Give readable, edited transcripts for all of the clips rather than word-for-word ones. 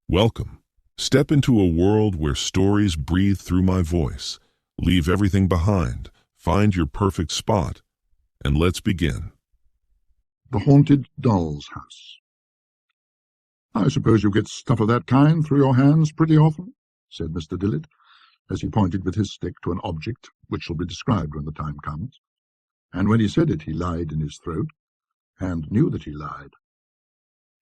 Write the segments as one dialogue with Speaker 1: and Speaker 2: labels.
Speaker 1: Welcome. Step into a world where stories breathe through my voice. Leave everything behind, find your perfect spot, and let's begin.
Speaker 2: The Haunted Doll's House. "I suppose you get stuff of that kind through your hands pretty often," said Mr. Dillet, as he pointed with his stick to an object which shall be described when the time comes. And when he said it, he lied in his throat, and knew that he lied.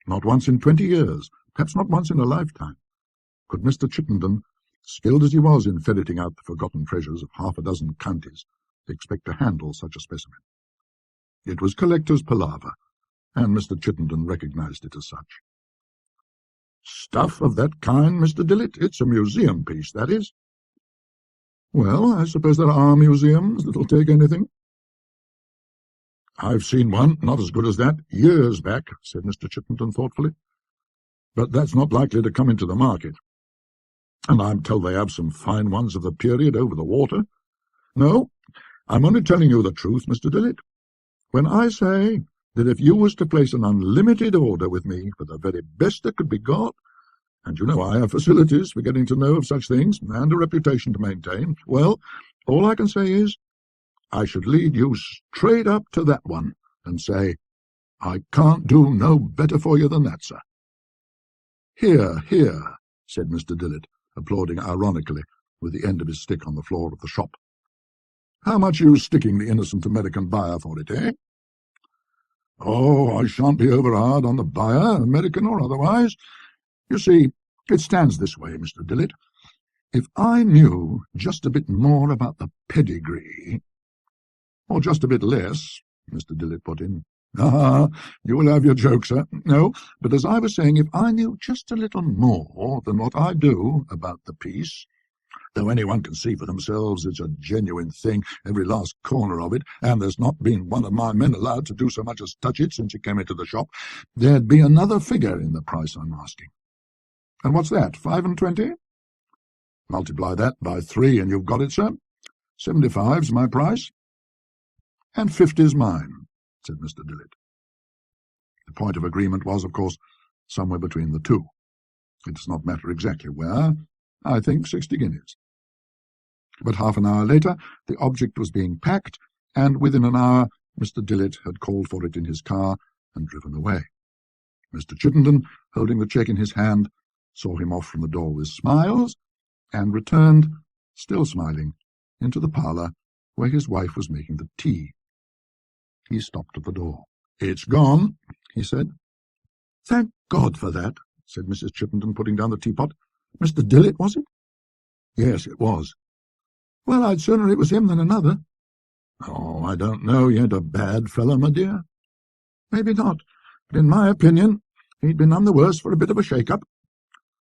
Speaker 2: Not once in 20 years, perhaps not once in a lifetime, could Mr. Chittenden, skilled as he was in ferreting out the forgotten treasures of half a dozen counties, expect to handle such a specimen. It was collector's palaver, and Mr. Chittenden recognized it as such. "Stuff of that kind, Mr. Dillet? It's a museum piece, that is." "Well, I suppose there are museums that'll take anything." "I've seen one, not as good as that, years back," said Mr. Chittenden thoughtfully. "But that's not likely to come into the market. And I'm told they have some fine ones of the period over the water. No, I'm only telling you the truth, Mr. Dillet, when I say that if you was to place an unlimited order with me for the very best that could be got, and you know I have facilities for getting to know of such things, and a reputation to maintain, well, all I can say is, I should lead you straight up to that one and say, 'I can't do no better for you than that, sir.'" "Hear, hear," said Mr. Dillet, applauding ironically with the end of his stick on the floor of the shop. "How much are you sticking the innocent American buyer for it, eh?" "Oh, I shan't be over-hard on the buyer, American or otherwise. You see, it stands this way, Mr. Dillet. If I knew just a bit more about the pedigree—" "Or just a bit less," Mr. Dillet put in. "Ah, you will have your joke, sir. No, but as I was saying, if I knew just a little more than what I do about the piece, though anyone can see for themselves it's a genuine thing, every last corner of it, and there's not been one of my men allowed to do so much as touch it since it came into the shop, there'd be another figure in the price I'm asking. And what's that, 25? Multiply that by 3 and you've got it, sir. 75's my price." "And 50's mine," said Mr. Dillet. The point of agreement was, of course, somewhere between the two. It does not matter exactly where. I think 60 guineas. But half an hour later the object was being packed, and within an hour Mr. Dillet had called for it in his car and driven away. Mr. Chittenden, holding the cheque in his hand, saw him off from the door with smiles, and returned, still smiling, into the parlour where his wife was making the tea. He stopped at the door. "It's gone," he said. "Thank God for that," said Mrs. Chittenden, putting down the teapot. "Mr. Dillet, was it?" "Yes, it was." "Well, I'd sooner it was him than another." "Oh, I don't know. He ain't a bad fellow, my dear." "Maybe not, but in my opinion he'd be none the worse for a bit of a shake-up."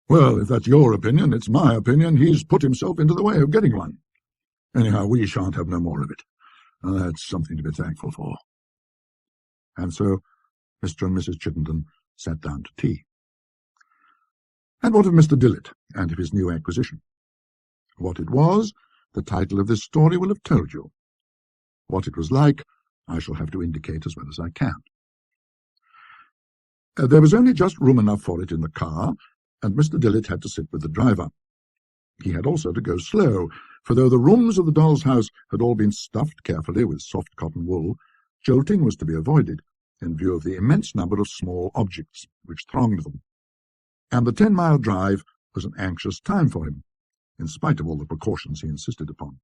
Speaker 2: "Well, if that's your opinion, it's my opinion he's put himself into the way of getting one. Anyhow, we shan't have no more of it. That's something to be thankful for." And so Mr. and Mrs. Chittenden sat down to tea. And what of Mr. Dillet and of his new acquisition? What it was, the title of this story will have told you. What it was like, I shall have to indicate as well as I can. There was only just room enough for it in the car, and Mr. Dillet had to sit with the driver. He had also to go slow, for though the rooms of the doll's house had all been stuffed carefully with soft cotton wool, jolting was to be avoided, in view of the immense number of small objects which thronged them. And the 10-mile drive was an anxious time for him, in spite of all the precautions he insisted upon.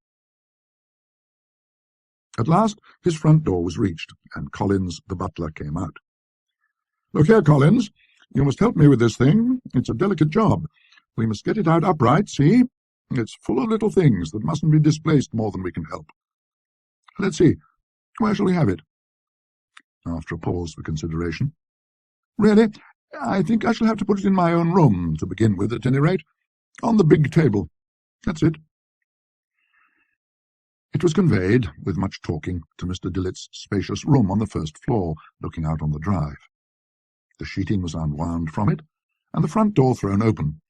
Speaker 2: At last his front door was reached, and Collins, the butler, came out. "Look here, Collins, you must help me with this thing. It's a delicate job. We must get it out upright, see? It's full of little things that mustn't be displaced more than we can help. Let's see, where shall we have it?" After a pause for consideration. "Really, I think I shall have to put it in my own room, to begin with, at any rate. On the big table. That's it." It was conveyed, with much talking, to Mr. Dillet's spacious room on the first floor, looking out on the drive. The sheeting was unwound from it, and the front door thrown open,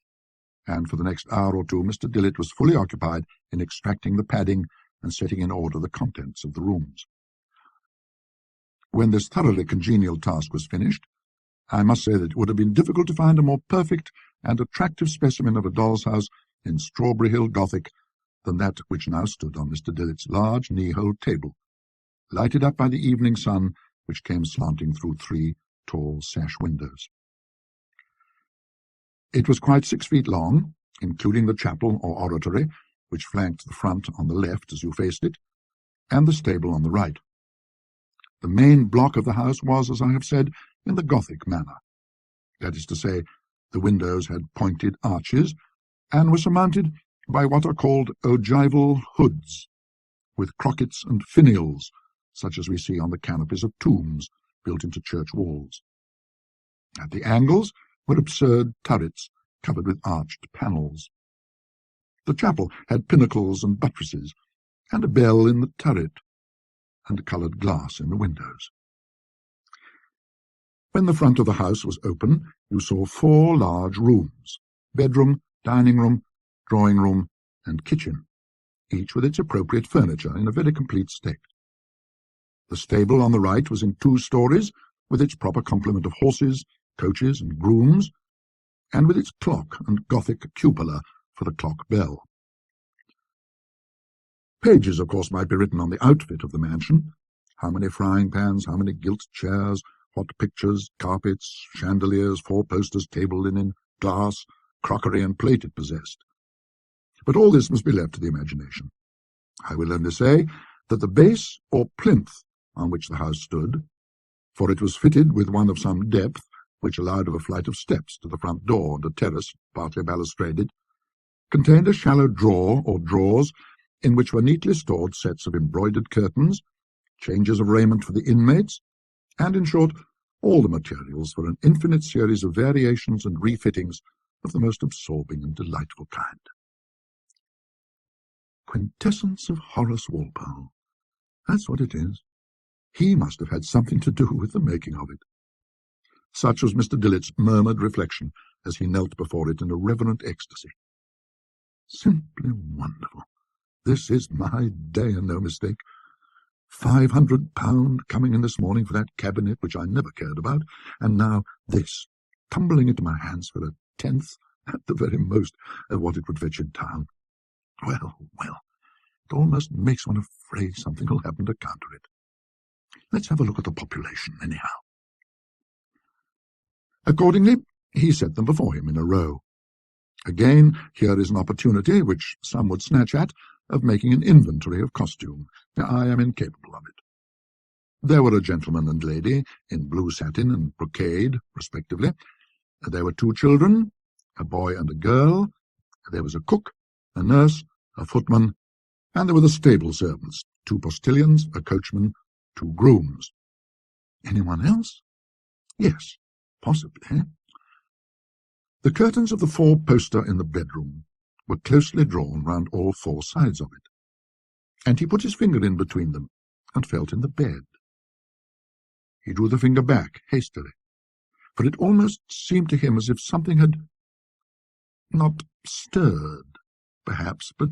Speaker 2: and for the next hour or two Mr. Dillet was fully occupied in extracting the padding and setting in order the contents of the rooms. When this thoroughly congenial task was finished, I must say that it would have been difficult to find a more perfect and attractive specimen of a doll's house in Strawberry Hill Gothic than that which now stood on Mr. Dillet's large knee-hole table, lighted up by the evening sun which came slanting through 3 tall sash windows. It was quite 6 feet long, including the chapel or oratory, which flanked the front on the left as you faced it, and the stable on the right. The main block of the house was, as I have said, in the Gothic manner. That is to say, the windows had pointed arches, and were surmounted by what are called ogival hoods, with crockets and finials, such as we see on the canopies of tombs built into church walls. At the angles were absurd turrets covered with arched panels. The chapel had pinnacles and buttresses, and a bell in the turret, and coloured glass in the windows. When the front of the house was open, you saw 4 large rooms, bedroom, dining room, drawing room, and kitchen, each with its appropriate furniture in a very complete state. The stable on the right was in 2 stories, with its proper complement of horses, coaches, and grooms, and with its clock and Gothic cupola for the clock bell. Pages, of course, might be written on the outfit of the mansion. How many frying pans, how many gilt chairs, hot pictures, carpets, chandeliers, 4 posters, table linen, glass, crockery, and plate it possessed. But all this must be left to the imagination. I will only say that the base or plinth on which the house stood, for it was fitted with one of some depth, which allowed of a flight of steps to the front door and a terrace, partly balustraded, contained a shallow drawer or drawers in which were neatly stored sets of embroidered curtains, changes of raiment for the inmates, and, in short, all the materials for an infinite series of variations and refittings of the most absorbing and delightful kind. Quintessence of Horace Walpole. That's what it is. He must have had something to do with the making of it. Such was Mr. Dillet's murmured reflection as he knelt before it in a reverent ecstasy. Simply wonderful. This is my day, and no mistake. £500 coming in this morning for that cabinet which I never cared about, and now this, tumbling into my hands for a 10th, at the very most, of what it would fetch in town. Well, well, it almost makes one afraid something will happen to counter it. Let's have a look at the population, anyhow. Accordingly, he set them before him in a row. Again, here is an opportunity, which some would snatch at, of making an inventory of costume. I am incapable of it. There were a gentleman and lady in blue satin and brocade, respectively. There were 2 children, a boy and a girl. There was a cook, a nurse, a footman, and there were the stable servants, 2 postilions, a coachman, 2 grooms. Anyone else? Yes, possibly. The curtains of the 4-poster in the bedroom were closely drawn round all 4 sides of it, and he put his finger in between them and felt in the bed. He drew the finger back hastily, for it almost seemed to him as if something had not stirred, perhaps, but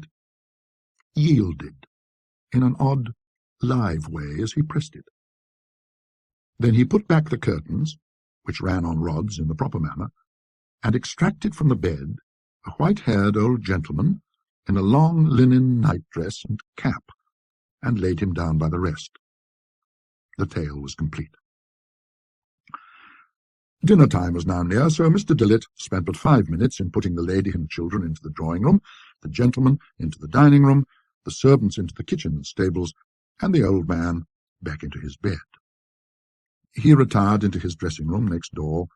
Speaker 2: yielded in an odd, live way as he pressed it. Then he put back the curtains, which ran on rods in the proper manner, and extracted from the bed a white-haired old gentleman in a long linen nightdress and cap, and laid him down by the rest. The tale was complete. Dinner-time was now near, so Mr. Dillet spent but 5 minutes in putting the lady and children into the drawing-room, the gentleman into the dining-room, the servants into the kitchen and stables, and the old man back into his bed. He retired into his dressing-room next door,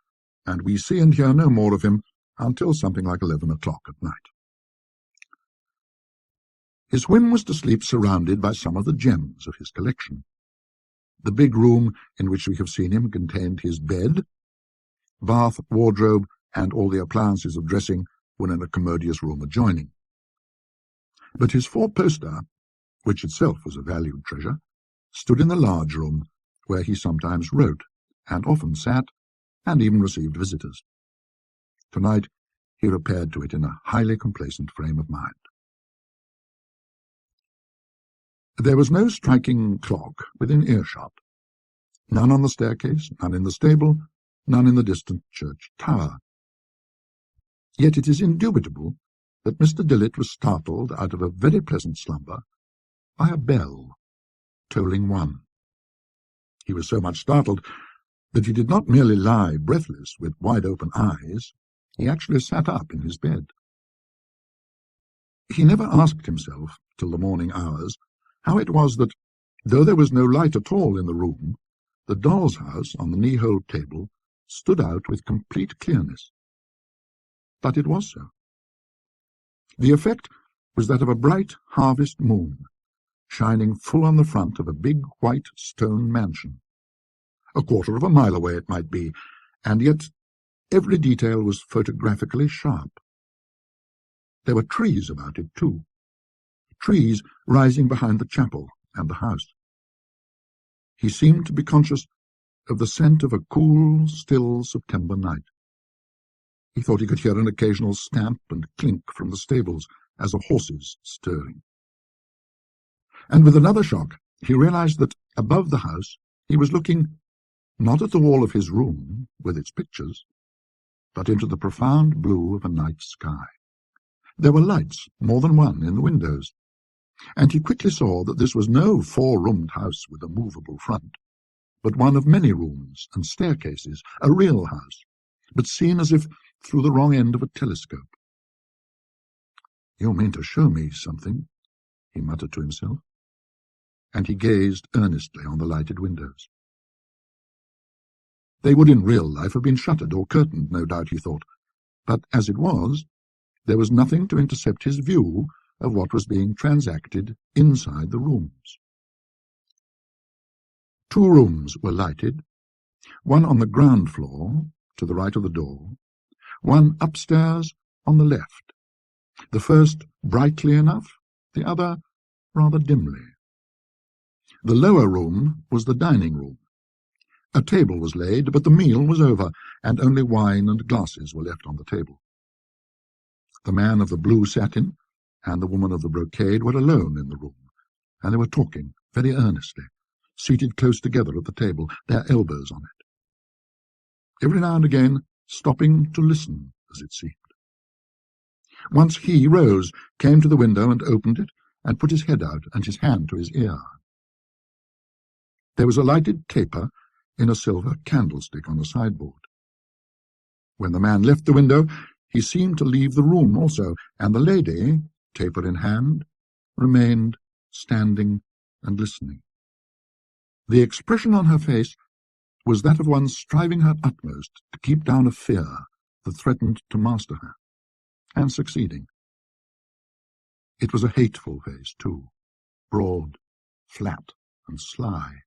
Speaker 2: and we see and hear no more of him until something like 11 o'clock at night. His whim was to sleep surrounded by some of the gems of his collection. The big room in which we have seen him contained his bed. Bath, wardrobe, and all the appliances of dressing were in a commodious room adjoining. But his 4-poster, which itself was a valued treasure, stood in the large room, where he sometimes wrote, and often sat, and even received visitors. Tonight he repaired to it in a highly complacent frame of mind. There was no striking clock within earshot, none on the staircase, none in the stable, none in the distant church tower. Yet it is indubitable that Mr. Dillet was startled out of a very pleasant slumber by a bell tolling 1. He was so much startled that he did not merely lie breathless with wide-open eyes, he actually sat up in his bed. He never asked himself, till the morning hours, how it was that, though there was no light at all in the room, the doll's house on the knee-hole table stood out with complete clearness. But it was so. The effect was that of a bright harvest moon, shining full on the front of a big white stone mansion. A quarter of a mile away it might be, and yet every detail was photographically sharp. There were trees about it, too, trees rising behind the chapel and the house. He seemed to be conscious of the scent of a cool, still September night. He thought he could hear an occasional stamp and clink from the stables as the horses stirring. And with another shock, he realized that above the house he was looking not at the wall of his room with its pictures, but into the profound blue of a night sky. There were lights, more than one, in the windows, and he quickly saw that this was no four-roomed house with a movable front, but one of many rooms and staircases, a real house, but seen as if through the wrong end of a telescope. "You mean to show me something?" he muttered to himself, and he gazed earnestly on the lighted windows. They would in real life have been shuttered or curtained, no doubt, he thought, but as it was, there was nothing to intercept his view of what was being transacted inside the rooms. 2 rooms were lighted, one on the ground floor, to the right of the door, one upstairs on the left, the first brightly enough, the other rather dimly. The lower room was the dining room. A table was laid, but the meal was over, and only wine and glasses were left on the table. The man of the blue satin and the woman of the brocade were alone in the room, and they were talking very earnestly, seated close together at the table, their elbows on it. Every now and again stopping to listen, as it seemed. Once he rose, came to the window and opened it, and put his head out and his hand to his ear. There was a lighted taper in a silver candlestick on the sideboard. When the man left the window, he seemed to leave the room also, and the lady, taper in hand, remained standing and listening. The expression on her face was that of one striving her utmost to keep down a fear that threatened to master her, and succeeding. It was a hateful face, too, broad, flat, and sly.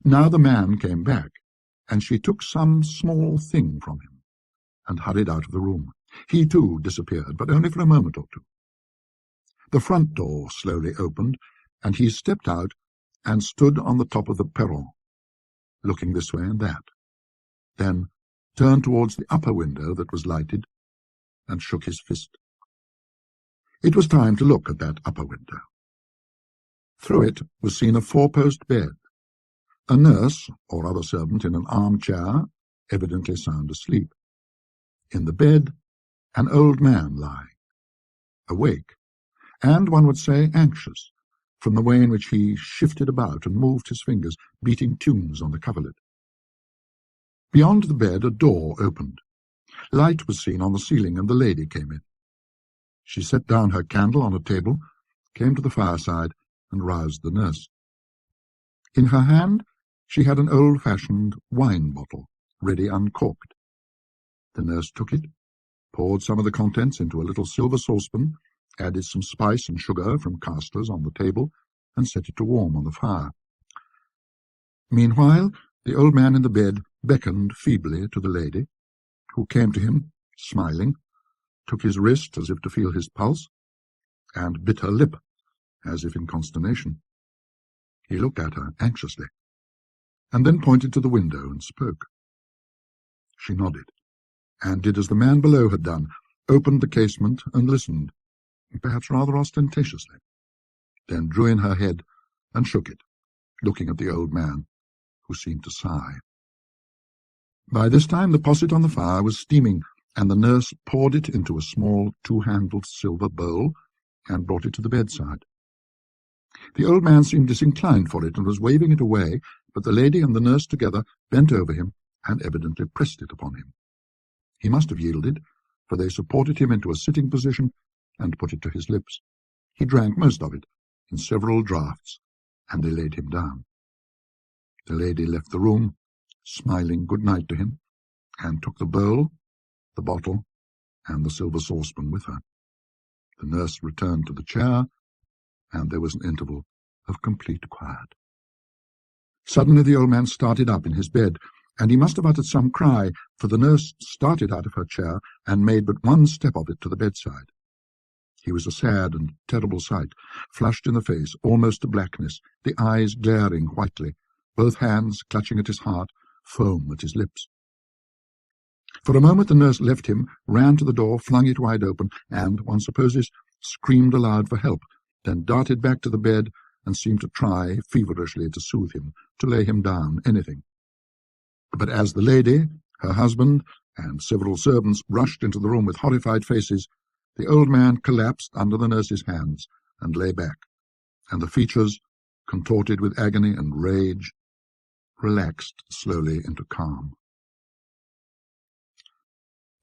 Speaker 2: Now the man came back, and she took some small thing from him, and hurried out of the room. He, too, disappeared, but only for a moment or two. The front door slowly opened, and he stepped out and stood on the top of the perron, looking this way and that, then turned towards the upper window that was lighted, and shook his fist. It was time to look at that upper window. Through it was seen a 4-post bed, a nurse or other servant in an armchair, evidently sound asleep. In the bed, an old man lying, awake, and, one would say, anxious, from the way in which he shifted about and moved his fingers, beating tunes on the coverlet. Beyond the bed a door opened. Light was seen on the ceiling, and the lady came in. She set down her candle on a table, came to the fireside, and roused the nurse. In her hand she had an old-fashioned wine bottle, ready uncorked. The nurse took it, poured some of the contents into a little silver saucepan, added some spice and sugar from castors on the table, and set it to warm on the fire. Meanwhile, the old man in the bed beckoned feebly to the lady, who came to him, smiling, took his wrist as if to feel his pulse, and bit her lip, as if in consternation. He looked at her anxiously, and then pointed to the window and spoke. She nodded, and did as the man below had done, opened the casement and listened, perhaps rather ostentatiously, then drew in her head and shook it, looking at the old man, who seemed to sigh. By this time the posset on the fire was steaming, and the nurse poured it into a small two-handled silver bowl and brought it to the bedside. The old man seemed disinclined for it and was waving it away, but the lady and the nurse together bent over him and evidently pressed it upon him. He must have yielded, for they supported him into a sitting position and put it to his lips. He drank most of it, in several draughts, and they laid him down. The lady left the room, smiling good night to him, and took the bowl, the bottle, and the silver saucepan with her. The nurse returned to the chair, and there was an interval of complete quiet. Suddenly the old man started up in his bed, and he must have uttered some cry, for the nurse started out of her chair and made but one step of it to the bedside. He was a sad and terrible sight, flushed in the face, almost to blackness, the eyes glaring whitely, both hands clutching at his heart, foam at his lips. For a moment the nurse left him, ran to the door, flung it wide open, and, one supposes, screamed aloud for help, then darted back to the bed and seemed to try feverishly to soothe him, to lay him down, anything. But as the lady, her husband, and several servants rushed into the room with horrified faces, the old man collapsed under the nurse's hands and lay back, and the features, contorted with agony and rage, relaxed slowly into calm.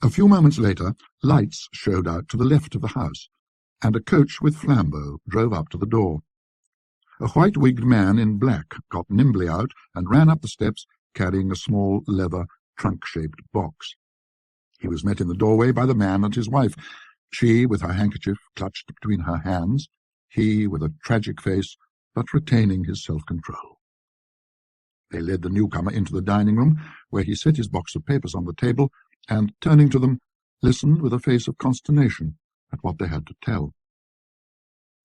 Speaker 2: A few moments later, lights showed out to the left of the house, and a coach with flambeaux drove up to the door. A white-wigged man in black got nimbly out and ran up the steps, carrying a small leather trunk-shaped box. He was met in the doorway by the man and his wife, she with her handkerchief clutched between her hands, he with a tragic face, but retaining his self-control. They led the newcomer into the dining-room, where he set his box of papers on the table, and, turning to them, listened with a face of consternation at what they had to tell.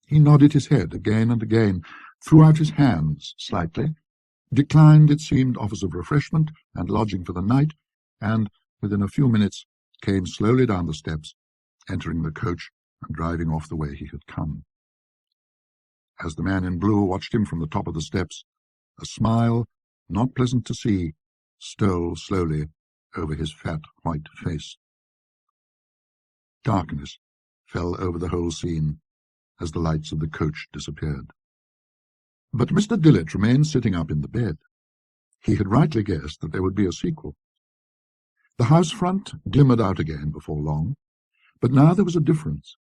Speaker 2: He nodded his head again and again, threw out his hands slightly, declined, it seemed, offers of refreshment and lodging for the night, and, within a few minutes, came slowly down the steps, entering the coach and driving off the way he had come. As the man in blue watched him from the top of the steps, a smile, not pleasant to see, stole slowly over his fat white face. Darkness fell over the whole scene as the lights of the coach disappeared. But Mr. Dillet remained sitting up in the bed. He had rightly guessed that there would be a sequel. The house front glimmered out again before long, but now there was a difference.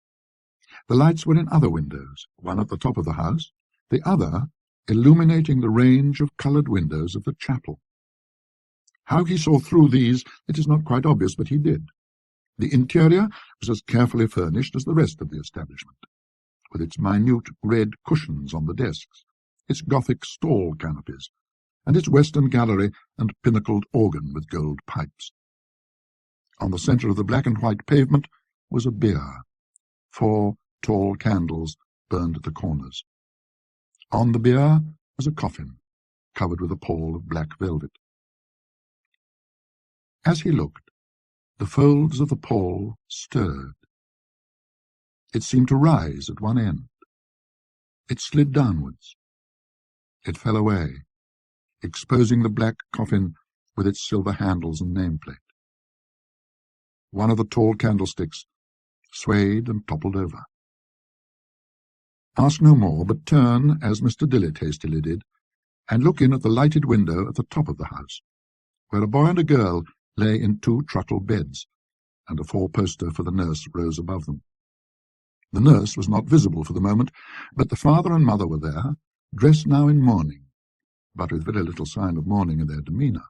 Speaker 2: The lights were in other windows, one at the top of the house, the other illuminating the range of coloured windows of the chapel. How he saw through these, it is not quite obvious, but he did. The interior was as carefully furnished as the rest of the establishment, with its minute red cushions on the desks, its Gothic stall canopies, and its western gallery and pinnacled organ with gold pipes. On the centre of the black and white pavement was a bier. 4 tall candles burned at the corners. On the bier was a coffin, covered with a pall of black velvet. As he looked, the folds of the pall stirred. It seemed to rise at one end. It slid downwards. It fell away, exposing the black coffin with its silver handles and nameplate. One of the tall candlesticks swayed and toppled over. Ask no more, but turn, as Mr. Dillet hastily did, and look in at the lighted window at the top of the house, where a boy and a girl lay in 2 truckle beds, and a 4-poster for the nurse rose above them. The nurse was not visible for the moment, but the father and mother were there, dressed now in mourning, but with very little sign of mourning in their demeanour.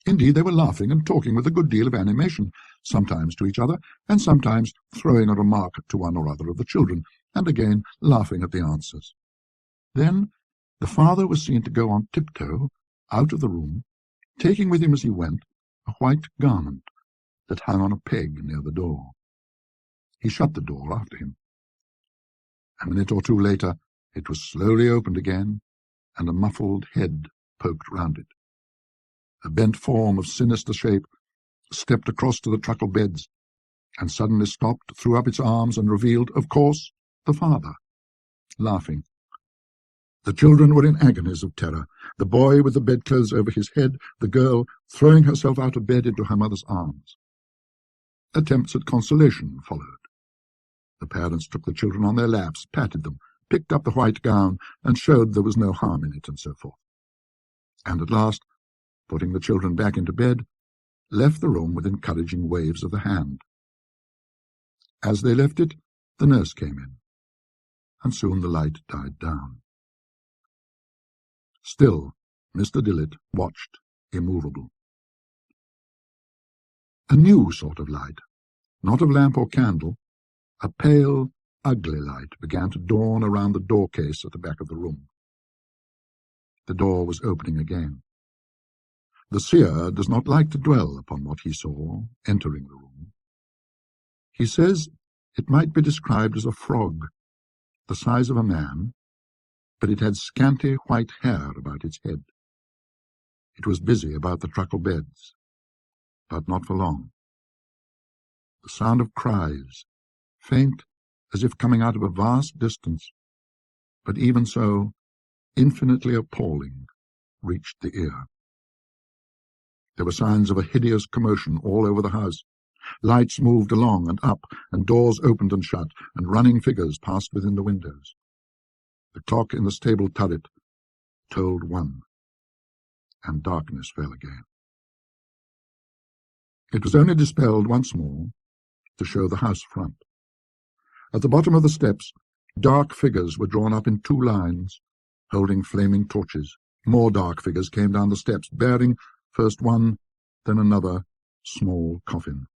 Speaker 2: Indeed, they were laughing and talking with a good deal of animation, sometimes to each other, and sometimes throwing a remark to one or other of the children, and again laughing at the answers. Then the father was seen to go on tiptoe out of the room, taking with him as he went a white garment that hung on a peg near the door. He shut the door after him. A minute or two later it was slowly opened again, and a muffled head poked round it. A bent form of sinister shape stepped across to the truckle beds, and suddenly stopped, threw up its arms, and revealed, of course, the father, laughing. The children were in agonies of terror, the boy with the bedclothes over his head, the girl throwing herself out of bed into her mother's arms. Attempts at consolation followed. The parents took the children on their laps, patted them, picked up the white gown, and showed there was no harm in it, and so forth. And at last, putting the children back into bed, left the room with encouraging waves of the hand. As they left it, the nurse came in, and soon the light died down. Still, Mr. Dillet watched, immovable. A new sort of light, not of lamp or candle, a pale, ugly light began to dawn around the door-case at the back of the room. The door was opening again. The seer does not like to dwell upon what he saw entering the room. He says it might be described as a frog, the size of a man, but it had scanty white hair about its head. It was busy about the truckle beds, but not for long. The sound of cries, faint as if coming out of a vast distance, but even so, infinitely appalling, reached the ear. There were signs of a hideous commotion all over the house. Lights moved along and up, and doors opened and shut, and running figures passed within the windows. The clock in the stable turret tolled 1, and darkness fell again. It was only dispelled once more to show the house front. At the bottom of the steps, dark figures were drawn up in 2 lines, holding flaming torches. More dark figures came down the steps, bearing first one, then another small coffin.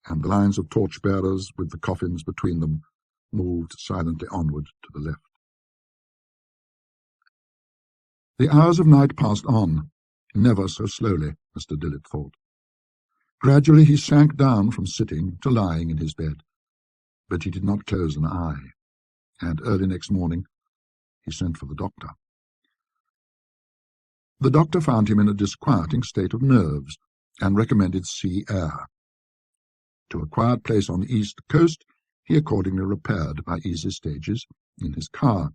Speaker 2: And the lines of torch-bearers, with the coffins between them, moved silently onward to the left. The hours of night passed on, never so slowly, Mr. Dillet thought. Gradually he sank down from sitting to lying in his bed, but he did not close an eye, and early next morning he sent for the doctor. The doctor found him in a disquieting state of nerves, and recommended sea air. To a quiet place on the east coast he accordingly repaired by easy stages in his car.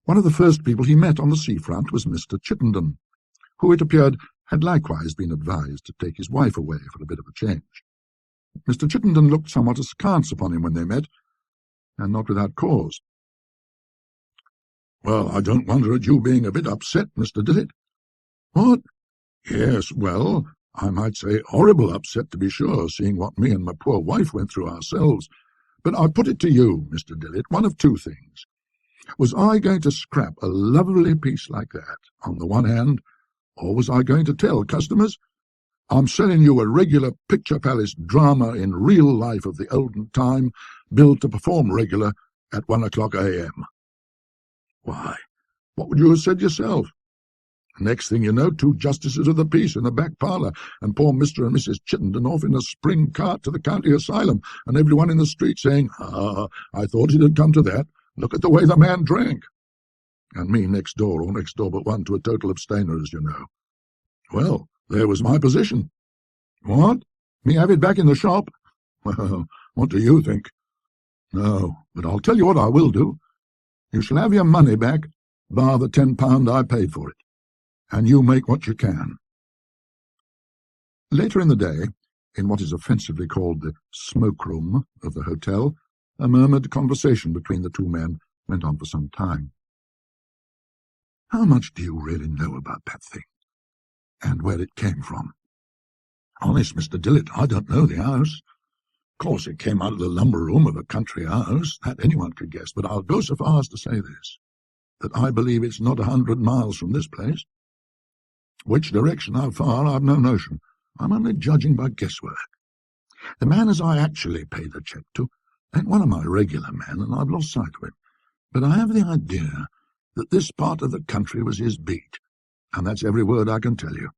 Speaker 2: One of the first people he met on the seafront was Mr. Chittenden, who, it appeared, had likewise been advised to take his wife away for a bit of a change. Mr. Chittenden looked somewhat askance upon him when they met, and not without cause. "Well, I don't wonder at you being a bit upset, Mr. Dillet." "What?" "Yes, well, I might say horrible upset, to be sure, seeing what me and my poor wife went through ourselves. But I put it to you, Mr. Dillet, one of 2 things. Was I going to scrap a lovely piece like that, on the one hand, or was I going to tell customers, I'm selling you a regular picture palace drama in real life of the olden time, billed to perform regular at 1 o'clock a.m.? Why, what would you have said yourself? Next thing you know, 2 justices of the peace in the back parlour, and poor Mr. and Mrs. Chittenden off in a spring cart to the county asylum, and everyone in the street saying, I thought it had come to that. Look at the way the man drank. And me next door, or next door but one, to a total abstainer, as you know. Well, there was my position. What? Me have it back in the shop? Well, what do you think? No, but I'll tell you what I will do. You shall have your money back, bar the £10 I paid for it, and you make what you can. Later in the day, in what is offensively called the smoke-room of the hotel, a murmured conversation between the 2 men went on for some time. How much do you really know about that thing, and where it came from? Honest, Mr. Dillet, I don't know the house. Of course, it came out of the lumber room of a country house, that anyone could guess, but I'll go so far as to say this, that I believe it's not 100 miles from this place. Which direction, how far, I've no notion. I'm only judging by guesswork. The man as I actually paid the cheque to ain't one of my regular men, and I've lost sight of him, but I have the idea that this part of the country was his beat, and that's every word I can tell you.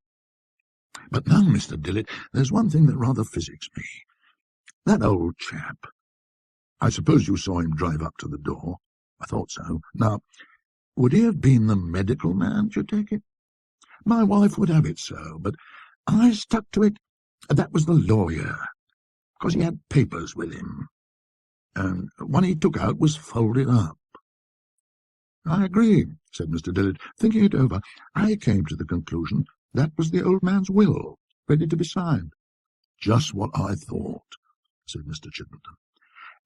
Speaker 2: But now, Mr. Dillet, there's one thing that rather physics me. That old chap. I suppose you saw him drive up to the door. I thought so. Now, would he have been the medical man, do you take it? My wife would have it so, but I stuck to it. That was the lawyer, because he had papers with him, and one he took out was folded up. I agree, said Mr. Dillet. Thinking it over, I came to the conclusion that was the old man's will. ready to be signed. "Just what I thought," said Mr. Chittenden.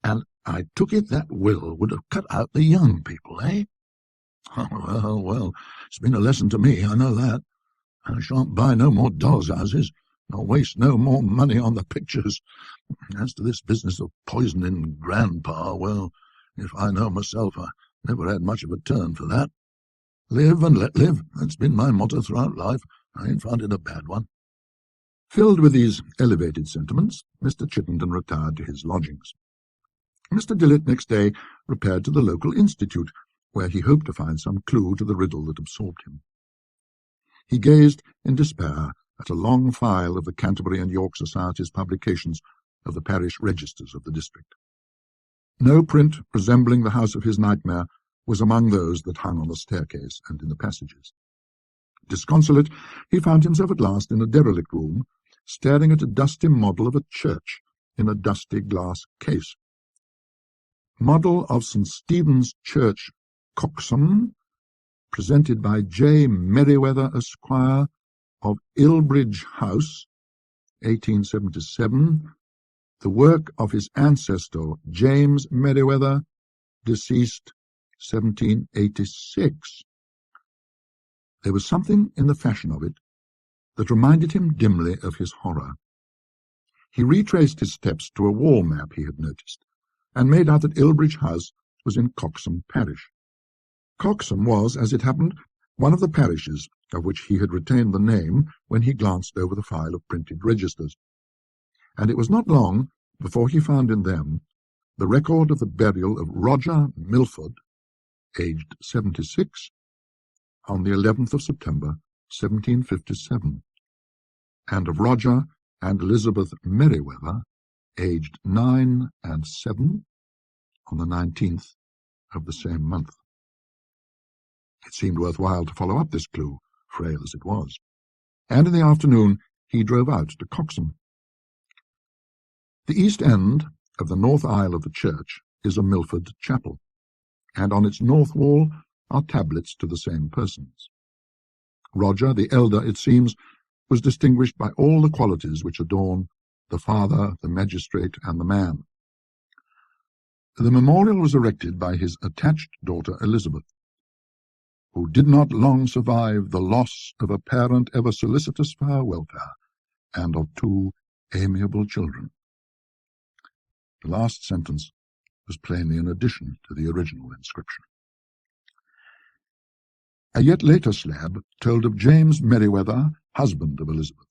Speaker 2: "And I took it that will would have cut out the young people, eh?" Well, it's been a lesson to me, I know that. I shan't buy no more dolls' houses, nor waste no more money on the pictures. As to this business of poisoning grandpa, well, if I know myself, I never had much of a turn for that. Live and let live, that's been my motto throughout life. I ain't found it a bad one." Filled with these elevated sentiments, Mr. Chittenden retired to his lodgings. Mr. Dillet next day repaired to the local institute, where he hoped to find some clue to the riddle that absorbed him. He gazed in despair at a long file of the Canterbury and York Society's publications of the parish registers of the district. No print resembling the house of his nightmare was among those that hung on the staircase and in the passages. Disconsolate, he found himself at last in a derelict room, staring at a dusty model of a church in a dusty glass case. Model of St. Stephen's Church, Coxham, presented by J. Merriweather, Esquire, of Ilbridge House, 1877, the work of his ancestor James Merriweather, deceased 1786. There was something in the fashion of it that reminded him dimly of his horror. He retraced his steps to a wall map he had noticed, and made out that Ilbridge House was in Coxham parish. Coxham was, as it happened, one of the parishes of which he had retained the name when he glanced over the file of printed registers, and it was not long before he found in them the record of the burial of Roger Milford, aged 76, on the 11th of September, 1757, and of Roger and Elizabeth Merriweather, aged 9 and 7, on the 19th of the same month. It seemed worthwhile to follow up this clue, frail as it was, and in the afternoon he drove out to Coxham. The east end of the north aisle of the church is a Milford chapel, and on its north wall are tablets to the same persons. Roger, the elder, it seems, was distinguished by all the qualities which adorn the father, the magistrate, and the man. The memorial was erected by his attached daughter Elizabeth, who did not long survive the loss of a parent ever solicitous for her welfare, and of 2 amiable children. The last sentence was plainly an addition to the original inscription. A yet later slab told of James Merriweather, husband of Elizabeth,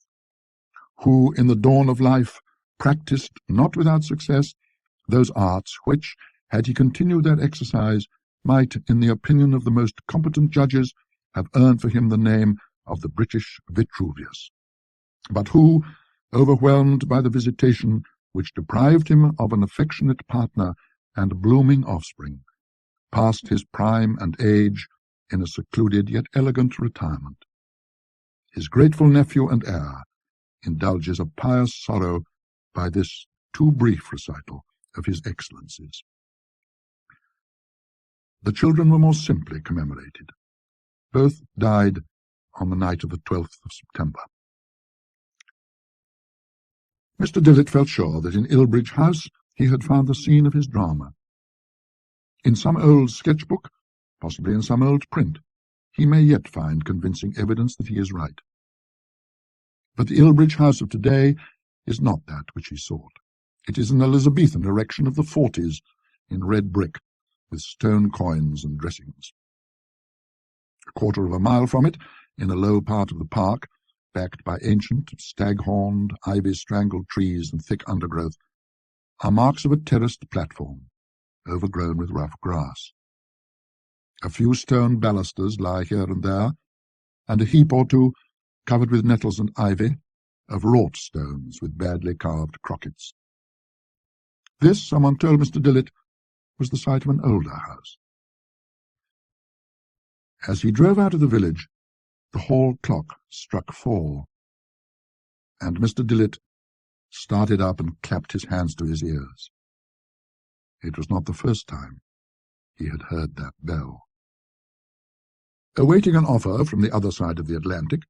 Speaker 2: who in the dawn of life practised, not without success, those arts which, had he continued their exercise, might, in the opinion of the most competent judges, have earned for him the name of the British Vitruvius, but who, overwhelmed by the visitation which deprived him of an affectionate partner and blooming offspring, passed his prime and age in a secluded yet elegant retirement. His grateful nephew and heir indulges a pious sorrow by this too brief recital of his excellencies. The children were more simply commemorated. Both died on the night of the 12th of September. Mr. Dillet felt sure that in Ilbridge House he had found the scene of his drama. In some old sketchbook, possibly in some old print, he may yet find convincing evidence that he is right. But the Ilbridge House of today is not that which he sought. It is an Elizabethan erection of the 40s in red brick, with stone coins and dressings. A quarter of a mile from it, in a low part of the park, backed by ancient, stag-horned, ivy-strangled trees and thick undergrowth, are marks of a terraced platform, overgrown with rough grass. A few stone balusters lie here and there, and a heap or two, covered with nettles and ivy, of wrought stones with badly carved crockets. This, someone told Mr. Dillet, was the site of an older house. As he drove out of the village, the hall clock struck 4, and Mr. Dillet started up and clapped his hands to his ears. It was not the first time he had heard that bell. Awaiting an offer from the other side of the Atlantic,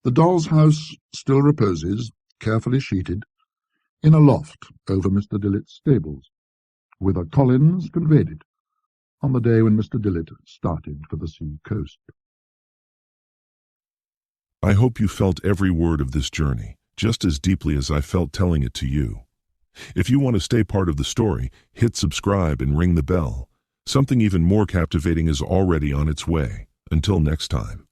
Speaker 2: The doll's house still reposes, carefully sheeted, in a loft over Mr. Dillet's stables, whither Collins conveyed it on the day when Mr. Dillet started for the sea coast.
Speaker 1: I hope you felt every word of this journey, just as deeply as I felt telling it to you. If you want to stay part of the story, hit subscribe and ring the bell. Something even more captivating is already on its way. Until next time.